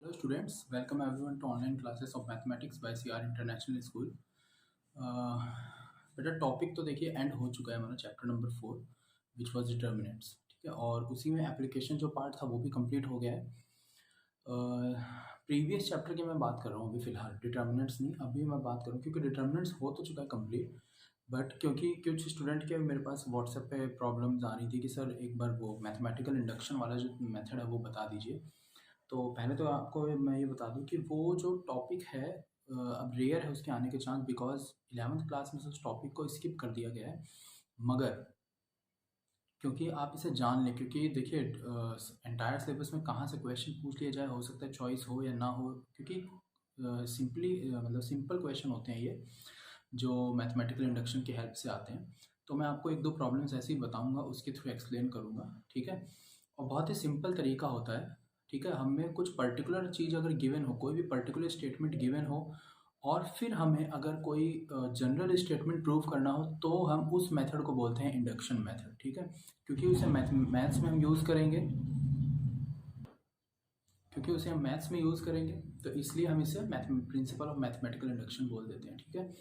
Hello students, welcome everyone to online classes of mathematics by CR International School. बेटा topic तो देखिए and हो चुका है हमारा chapter number 4 which was determinants, ठीक है। और उसी में एप्लीकेशन जो पार्ट था वो भी कंप्लीट हो गया है। प्रीवियस चैप्टर की मैं बात कर रहा हूँ अभी फ़िलहाल, डिटर्मिनेंट्स नहीं। अभी मैं बात करूँ क्योंकि डिटर्मिनेंट्स हो तो चुका है कंप्लीट, बट क्योंकि कुछ स्टूडेंट के मेरे पास व्हाट्सएप पे प्रॉब्लम्स आ रही थी कि सर एक बार वो मैथमेटिकल इंडक्शन वाला जो मेथड है वो बता दीजिए। तो पहले तो आपको मैं ये बता दूं कि वो जो टॉपिक है अब रेयर है उसके आने के चांस, बिकॉज 11th क्लास में से उस टॉपिक को स्किप कर दिया गया है। मगर क्योंकि आप इसे जान लें, क्योंकि देखिए एंटायर सिलेबस में कहाँ से क्वेश्चन पूछ लिया जाए, हो सकता है चॉइस हो या ना हो, क्योंकि सिंपली मतलब सिंपल क्वेश्चन होते हैं ये जो मैथमेटिकल इंडक्शन की हेल्प से आते हैं। तो मैं आपको एक दो प्रॉब्लम्स ऐसे ही बताऊंगा, उसके थ्रू एक्सप्लेन करूंगा, ठीक है। और बहुत ही सिंपल तरीका होता है, ठीक है। हमें कुछ पर्टिकुलर चीज़ अगर गिवन हो, कोई भी पर्टिकुलर स्टेटमेंट गिवन हो, और फिर हमें अगर कोई जनरल स्टेटमेंट प्रूव करना हो, तो हम उस मेथड को बोलते हैं इंडक्शन मेथड, ठीक है। क्योंकि उसे मैथ्स में हम यूज़ करेंगे, क्योंकि उसे हम मैथ्स में यूज़ करेंगे, तो इसलिए हम इसे प्रिंसिपल ऑफ मैथमेटिकल इंडक्शन बोल देते हैं, ठीक है।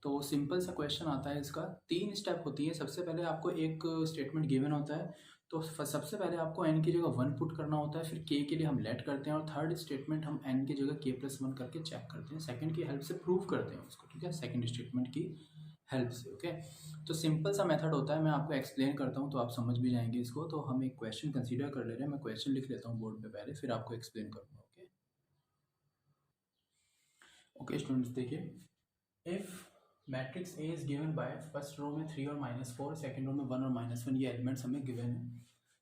तो सिंपल सा क्वेश्चन आता है, इसका 3 स्टेप होती है। सबसे पहले आपको एक स्टेटमेंट गिवन होता है, तो सबसे पहले आपको n की जगह 1 पुट करना होता है, फिर k के लिए हम लेट करते हैं, और थर्ड स्टेटमेंट हम n की जगह k+1 करके चेक करते हैं, सेकंड की हेल्प से प्रूव करते हैं उसको, ठीक है, सेकंड स्टेटमेंट की हेल्प से। ओके, तो सिंपल सा मेथड होता है, मैं आपको एक्सप्लेन करता हूँ तो आप समझ भी जाएंगे इसको। तो हम एक क्वेश्चन कंसीडर कर ले रहे हैं, मैं क्वेश्चन लिख लेता हूँ बोर्ड पे पहले, फिर आपको एक्सप्लेन करूँगा। ओके ओके स्टूडेंट्स, देखिए if matrix A is given by first row में 3 और -4, सेकंड रो में 1 और -1, ये एलिमेंट्स हमें गिवन है।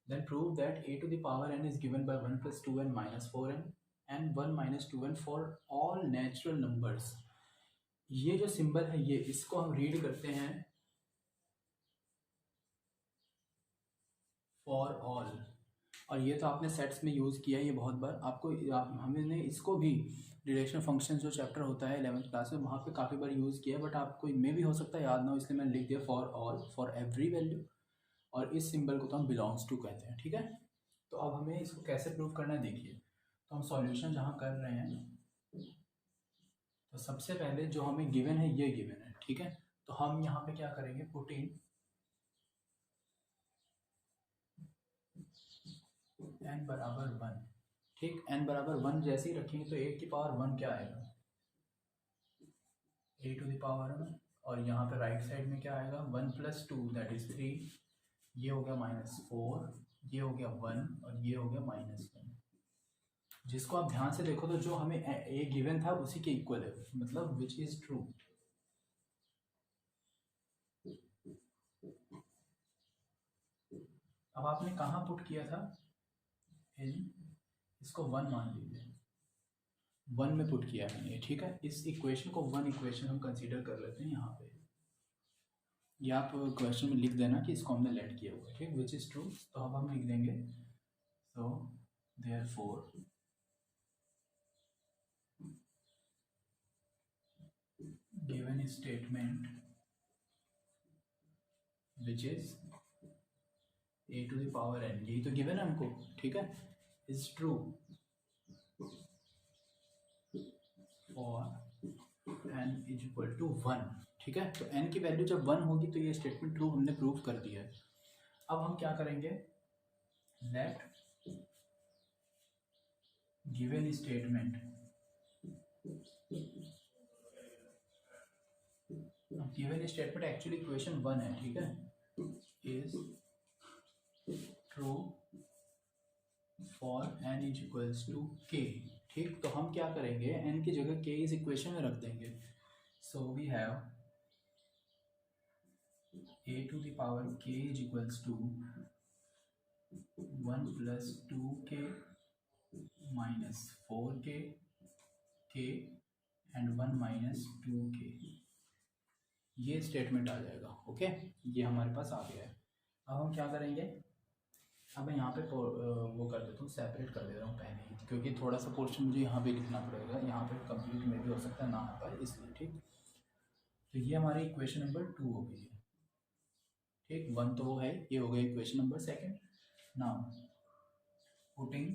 Then prove that a to the power n is given by 1 + 2n - 4n and 1 - 2n for all natural numbers. ये जो symbol है ये, इसको हम रीड करते हैं फॉर ऑल। और ये तो आपने सेट्स में यूज़ किया है ये बहुत बार, आपको हमने इसको भी रिलेशन फंक्शन जो चैप्टर होता है 11th क्लास में, वहाँ पे काफ़ी बार यूज़ किया है, बट आपको मे भी हो सकता है याद ना हो, इसलिए मैंने लिख दिया for all, for every value. और इस सिंबल को तो हम बिलोंग्स टू कहते हैं, ठीक है। तो अब हमें इसको कैसे प्रूव करना है, देखिए। तो हम सॉल्यूशन जहाँ कर रहे हैं, तो सबसे पहले जो हमें गिवन है ये गिवन है, ठीक है। तो हम यहाँ पे क्या करेंगे, पुट इन n बराबर 1, ठीक। n बराबर 1 जैसे ही रखेंगे तो a की पावर 1 क्या आएगा, a टू द पावर 1। और यहाँ पे राइट साइड में क्या आएगा, 1 + 2 दैट इज 3, ये हो गया -4, ये हो गया 1, और ये हो गया -1। जिसको आप ध्यान से देखो तो जो हमें a गिवन था उसी के इक्वल है, मतलब विच इज ट्रू। अब आपने कहाँ पुट किया था, इन, इसको 1 मान लीजिए, 1 में पुट किया है मैंने, ठीक है। इस इक्वेशन को 1 इक्वेशन हम कंसीडर कर लेते हैं यहाँ पे। ये आप क्वेश्चन में लिख देना कि इसको हमने लेट किया हुआ है, ठीक, विच इज ट्रू। तो अब हम लिख देंगे, so therefore given statement which is a to the power n, यही तो गिवन है हमको, ठीक है, is true for n is equal to 1, ठीक है। तो n की वैल्यू जब 1 होगी तो ये स्टेटमेंट ट्रू हमने प्रूव कर दिया है। अब हम क्या करेंगे, let given statement, given statement actually equation 1 है, ठीक है, is true for n is equals to k, ठीक। तो हम क्या करेंगे, n की जगह k इस इक्वेशन में रख देंगे। So we have a to the power k is equals to 1 + 2k - 4k k and 1 - 2k, ये स्टेटमेंट आ जाएगा। ओके, ये हमारे पास आ गया है। अब हम क्या करेंगे, अब मैं यहाँ पे वो कर देता हूँ, सेपरेट कर दे रहा हूँ पहले ही, क्योंकि थोड़ा सा पोर्शन मुझे यहाँ पे लिखना पड़ेगा, यहाँ पे कंप्लीट में भी हो सकता है ना आ पाए, इसलिए, ठीक। तो ये हमारी इक्वेशन नंबर 2 हो गई है, ठीक। 1 तो वो है, ये हो गया equation number 2। Now putting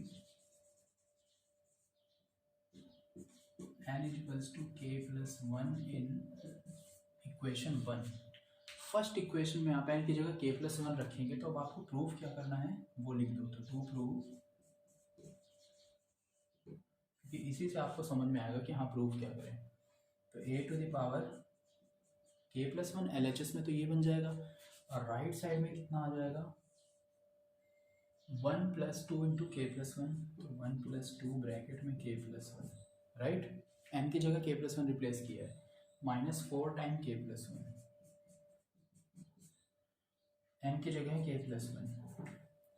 n equals to k plus 1 in equation 1। First equation में आप n की जगह k प्लस 1 रखेंगे तो अब आपको प्रूफ क्या करना है वो लिख दो। तो टू प्रूफ, क्योंकि इसी से आपको समझ में आएगा कि हाँ प्रूफ क्या करें। तो a to the power k plus 1 LHS में तो ये बन जाएगा, और राइट साइड में कितना आ जाएगा 1 प्लस 2 इंटू के प्लस 1, तो 1 प्लस 2 ब्रैकेट में k प्लस 1, राइट। n की जगह k प्लस 1 रिप्लेस किया है, -4 टाइम k प्लस 1, n की जगह है k प्लस 1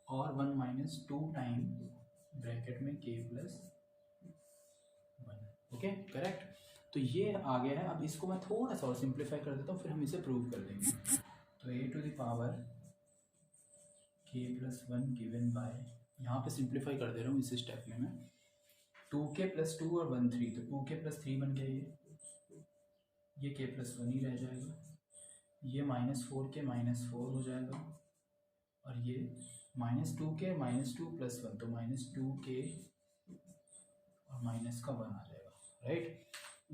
और 1 माइनस 2 टाइम ब्रैकेट में k प्लस 1। Okay correct. तो ये आ गया है। अब इसको मैं थोड़ा सा और सिंप्लीफाई कर देता हूँ, फिर हम इसे प्रूव कर देंगे। तो a to the power k plus 1 given by, यहाँ पे सिंप्लीफाई कर दे रहा हूँ इस स्टेप में मैं, 2k प्लस 2 और 1 3, तो 2k प्लस 3 बन गया ये k प्लस 1 ही रह जाएगा, ये -4k -4 हो जाएगा, और ये -2k -2 प्लस 1, तो -2k और माइनस का 1 आ जाएगा, राइट।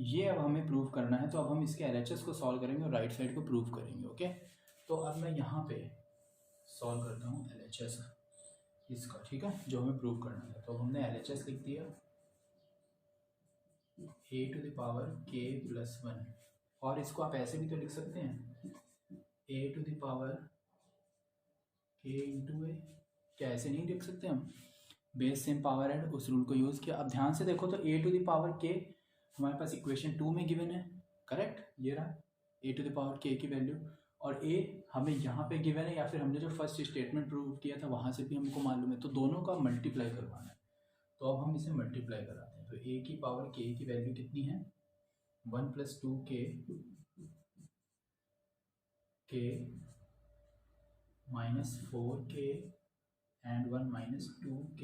ये अब हमें प्रूव करना है, तो अब हम इसके LHS को सॉल्व करेंगे और राइट साइड को प्रूव करेंगे। ओके, तो अब मैं यहाँ पे सॉल्व करता हूँ LHS इसका, ठीक है, जो हमें प्रूव करना है। तो हमने LHS लिख दिया a to the power k plus 1, और इसको आप ऐसे भी तो लिख सकते हैं a to the power k into a. क्या ऐसे नहीं लिख सकते हम? बेस सेम पावर एड, उस रूल को यूज़ किया। अब ध्यान से देखो तो a to the power k हमारे पास इक्वेशन 2 में गिवन है, करेक्ट, ये रहा a to the power k की वैल्यू, और a हमें यहाँ पे गिवन है, या फिर हमने जो फर्स्ट स्टेटमेंट प्रूव किया था वहाँ से भी हमको मालूम है। तो दोनों का मल्टीप्लाई करवाना है, तो अब हम इसे मल्टीप्लाई कराते हैं। तो a की पावर k की वैल्यू कितनी है 1 plus 2k k -4k and 1 minus 2k,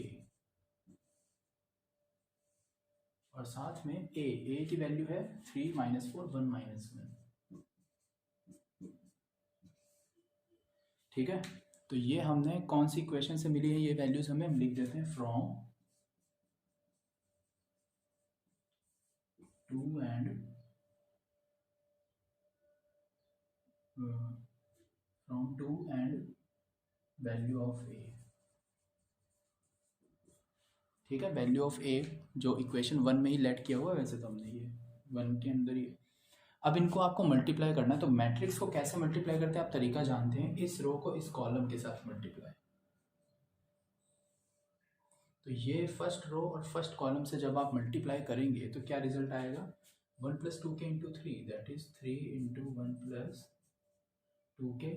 और साथ में a की वैल्यू है 3 - 4 1 - 1, ठीक है। तो ये हमने कौन सी इक्वेशन से मिली है ये वैल्यूज हमें, हम लिख देते हैं from 2 and value of a, ठीक है। वैल्यू ऑफ a जो इक्वेशन 1 में ही लेट किया हुआ है, वैसे तो हमने ये 1 के अंदर ही। अब इनको आपको मल्टीप्लाई करना है, तो मैट्रिक्स को कैसे मल्टीप्लाई करते हैं आप तरीका जानते हैं, इस रो को इस कॉलम के साथ मल्टीप्लाई। तो ये फर्स्ट रो और फर्स्ट कॉलम से जब आप मल्टीप्लाई करेंगे तो क्या रिजल्ट आएगा 1 plus 2k into 3, that is 3 into 1 plus 2k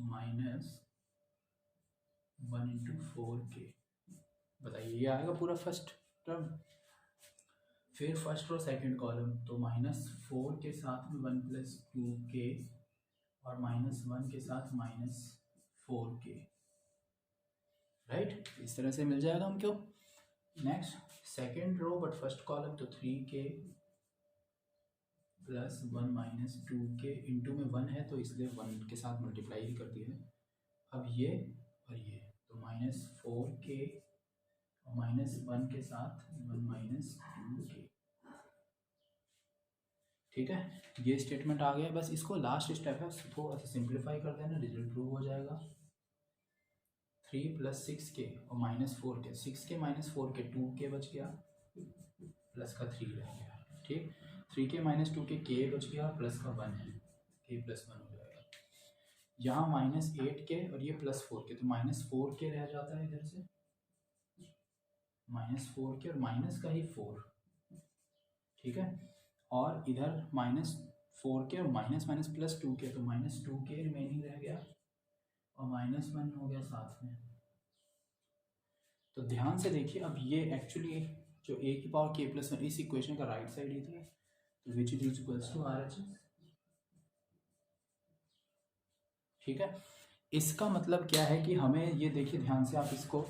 minus 1 into 4k। बताइए ये आएगा पूरा फर्स्ट टर्म। फिर फर्स्ट रो सेकंड कॉलम, तो -4 के साथ में 1 प्लस 2k और -1 के साथ -4k, राइट। इस तरह से मिल जाएगा हमको। Next second row but first column, तो 3k plus 1 minus 2k, into में 1 है तो इसलिए 1 के साथ मल्टीप्लाई ही कर दिया है। अब ये और ये, तो -4k और -1 के साथ 1 माइनस 2k, ठीक है। ये स्टेटमेंट आ गया। बस इसको लास्ट स्टेप है, थोड़ा सा सिंप्लीफाई कर देना, रिजल्ट प्रूव हो जाएगा। 3 प्लस 6k और -4k, 6k -4k 2k बच गया, प्लस का 3 रह गया, ठीक। 3k -2k k बच गया, प्लस का 1 है, k प्लस 1 हो जाएगा। यहाँ -8k और ये +4k, तो -4k रह जाता है इधर से, -4k और माइनस का ही 4, ठीक है। और इधर -4k और माइनस +2k, तो -2k रिमेनिंग रह गया और -1 हो गया साथ में। तो ध्यान से देखिए, अब ये एक्चुअली जो a की पावर k प्लस 1 इस इक्वेशन का राइट साइड ही था, तो which is equals to RHS, ठीक है। इसका मतलब क्या है कि हमें ये देखिए ध्यान से आप इसको,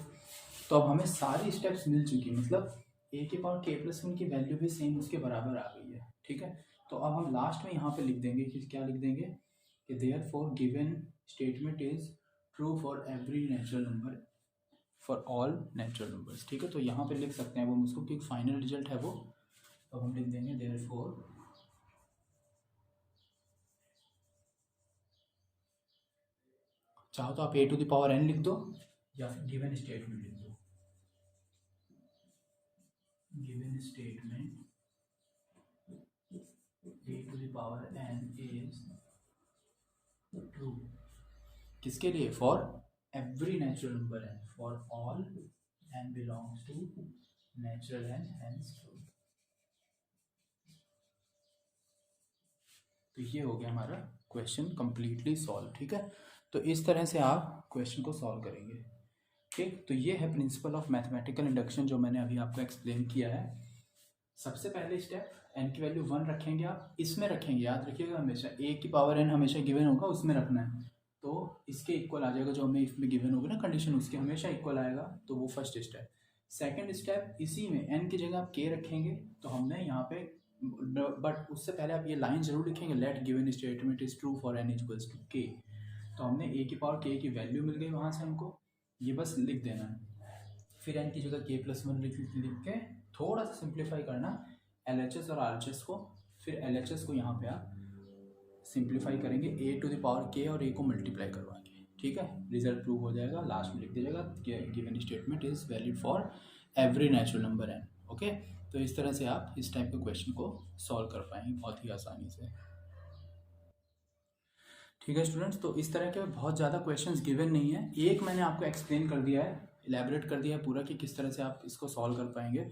तो अब हमें सारी स्टेप्स मिल चुकी, मतलब a की पावर k प्लस 1 की वैल्यू भी सेम उसके बराबर आ गई है, ठीक है। तो अब हम लास्ट में यहाँ पे लिख देंगे कि क्या लिख देंगे कि therefore given statement is true for every natural number for all natural numbers, ठीक है। तो यहाँ पे लिख सकते हैं वो हम उसको, क्योंकि फाइनल रिजल्ट है वो तो हम लिख देंगे देयरफॉर चाहो तो आप a to the power n लिख दो या फिर गिवन स्टेटमेंट लिख दो। Given statement a to the power n is true. किसके लिए? For every natural number n, for all n belongs to natural n hence true. तो ये हो गया हमारा क्वेश्चन कंप्लीटली सॉल्व। ठीक है, तो इस तरह से आप क्वेश्चन को सॉल्व करेंगे। ठीक, तो ये है प्रिंसिपल ऑफ मैथमेटिकल इंडक्शन जो मैंने अभी आपको एक्सप्लेन किया है। सबसे पहले स्टेप, n की वैल्यू 1 रखेंगे, आप इसमें रखेंगे, याद रखिएगा हमेशा a की पावर n हमेशा गिवन होगा, उसमें रखना है, तो इसके इक्वल आ जाएगा जो हमें इसमें गिवन होगा ना कंडीशन, उसके हमेशा इक्वल आएगा, तो वो फर्स्ट स्टेप। सेकंड स्टेप, इसी में n की जगह आप k रखेंगे, तो हमने यहाँ पे बट उससे पहले आप ये लाइन जरूर लिखेंगे, let given statement is true for n equals to k। तो हमने a की पावर k की वैल्यू मिल गई वहाँ से हमको, ये बस लिख देना है। फिर n की जगह k+1 लिख के थोड़ा सा सिंप्लीफाई करना LHS और RHS को, फिर LHS को यहाँ पे आप सिंप्लीफाई करेंगे a to the power k और a को मल्टीप्लाई करवाएंगे। ठीक है, रिजल्ट प्रूव हो जाएगा, लास्ट में लिख दीजिएगा given statement is valid for every natural number n। Okay, तो इस तरह से आप इस टाइप के क्वेश्चन को सॉल्व कर पाएंगे बहुत ही आसानी से। ठीक है स्टूडेंट्स, तो इस तरह के बहुत ज़्यादा क्वेश्चंस गिवन नहीं है, एक मैंने आपको एक्सप्लेन कर दिया है, इलेबोरेट कर दिया है पूरा कि किस तरह से आप इसको सॉल्व कर पाएंगे।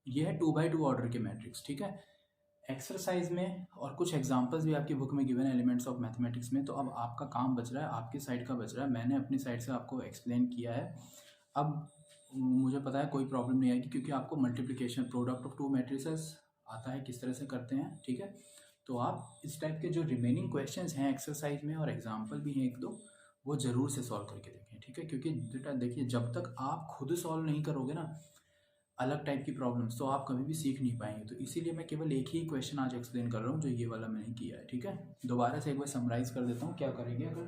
ये है 2x2 ऑर्डर के मैट्रिक्स। ठीक है, एक्सरसाइज में और कुछ एग्जांपल्स भी आपकी बुक में गिवन है एलिमेंट्स ऑफ मैथमेटिक्स में। तो अब आपका काम बच रहा है, आपकी साइड का बच रहा है, मैंने अपनी साइड से आपको एक्सप्लेन किया है। अब मुझे पता है कोई प्रॉब्लम नहीं आएगी, क्योंकि आपको multiplication product of to matrices आता है किस तरह से करते हैं। ठीक है, तो आप इस टाइप के जो रिमेनिंग क्वेश्चंस हैं एक्सरसाइज में और एग्जाम्पल भी हैं एक दो, वो ज़रूर से सॉल्व करके देखें। ठीक है, क्योंकि बेटा देखिए, जब तक आप खुद सॉल्व नहीं करोगे ना अलग टाइप की प्रॉब्लम्स, तो आप कभी भी सीख नहीं पाएंगे। तो इसीलिए मैं केवल एक ही क्वेश्चन आज एक्सप्लेन कर रहा हूँ, जो ये वाला मैंने किया है। ठीक है, दोबारा से एक बार समराइज कर देता हूँ क्या करेंगे। अगर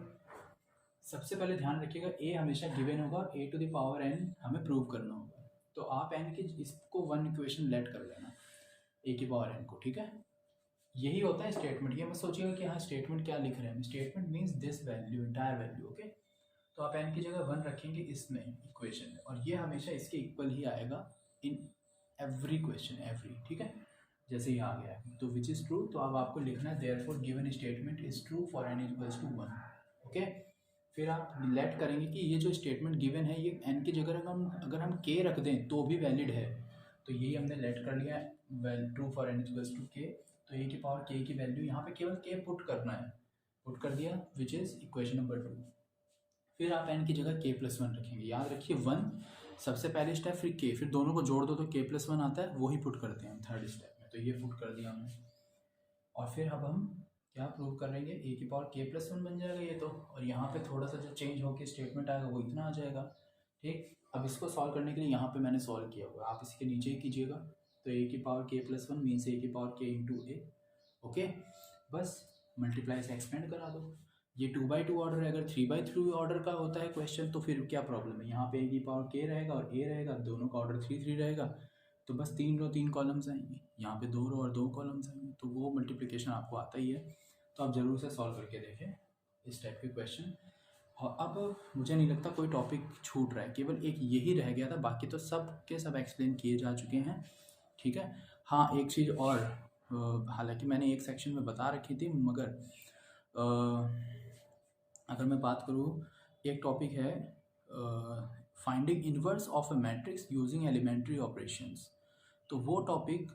सबसे पहले ध्यान रखिएगा, a हमेशा गिवन होगा, a to the power n हमें प्रूव करना होगा, तो आप n की इसको 1 इक्वेशन लेट कर लेना a की पावर n को। ठीक है, यही होता है स्टेटमेंट। ये मत सोचिएगा कि हाँ स्टेटमेंट क्या लिख रहे हैं, statement means this value, entire value. Okay, तो आप n की जगह 1 रखेंगे इसमें इक्वेशन में, और ये हमेशा इसके इक्वल ही आएगा इन एवरी क्वेश्चन, एवरी। ठीक है, जैसे ही आ गया है तो विच इज़ ट्रू, तो अब आपको लिखना है therefore given statement is true for n equals to 1। Okay, फिर आप लेट करेंगे कि ये जो स्टेटमेंट गिवन है ये n की जगह अगर हम k रख दें तो भी वैलिड है, तो यही हमने लेट कर लिया true for n equals to k। तो a की पावर k की वैल्यू यहाँ पे केवल k पुट करना है, पुट कर दिया, विच इज़ इक्वेशन नंबर 2। फिर आप n की जगह k+1 रखेंगे, याद रखिए 1 सबसे पहले स्टेप, फिर k, फिर दोनों को जोड़ दो तो k+1 आता है, वही पुट करते हैं हम थर्ड स्टेप में, तो ये पुट कर दिया हमने। और फिर अब हम क्या प्रूव करेंगे, a की पावर k+1 बन जाएगा ये तो, और यहाँ पे थोड़ा सा जो चेंज होकर स्टेटमेंट आएगा वो इतना आ जाएगा। ठीक, अब इसको सॉल्व करने के लिए यहाँ पे मैंने सॉल्व किया हुआ, आप इसके नीचे ही कीजिएगा, तो a की पावर k+1 मीन्स a की power k into a। Okay, बस मल्टीप्लाई से एक्सपेंड करा दो। ये 2x2 ऑर्डर है, अगर 3x3 ऑर्डर का होता है क्वेश्चन तो फिर क्या प्रॉब्लम है, यहाँ पे a की पावर k रहेगा और a रहेगा, दोनों का ऑर्डर 3 रहेगा, तो बस 3 रो 3 कॉलम्स आएंगे, यहाँ पे 2 रो और 2 कॉलम्स आएंगे, तो वो मल्टीप्लिकेशन आपको आता ही है। तो आप ज़रूर से सॉल्व करके देखें इस टाइप के क्वेश्चन। और अब मुझे नहीं लगता कोई टॉपिक छूट रहा है, केवल एक यही रह गया था, बाकी तो सब के सब एक्सप्लेन किए जा चुके हैं। ठीक है, हाँ एक चीज़ और, हालांकि मैंने एक सेक्शन में बता रखी थी, मगर अगर मैं बात करूँ, एक टॉपिक है finding inverse of a matrix using elementary operations, तो वो टॉपिक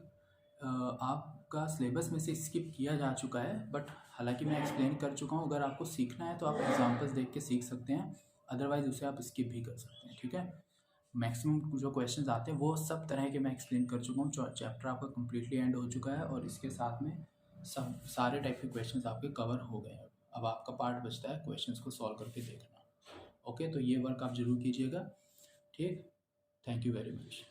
आपका सिलेबस में से स्किप किया जा चुका है, बट हालांकि मैं एक्सप्लेन कर चुका हूँ। अगर आपको सीखना है तो आप एग्जांपल्स देख के सीख सकते हैं, अदरवाइज उसे आप स्किप भी कर सकते हैं। ठीक है, मैक्सिमम जो क्वेश्चंस आते हैं वो सब तरह के मैं एक्सप्लेन कर चुका हूँ, चैप्टर आपका कम्प्लीटली एंड हो चुका है, और इसके साथ में सब सारे टाइप के क्वेश्चंस आपके कवर हो गए हैं। अब आपका पार्ट बचता है क्वेश्चंस को सॉल्व करके देखना। ओके, तो ये वर्क आप ज़रूर कीजिएगा। ठीक, थैंक यू वेरी मच।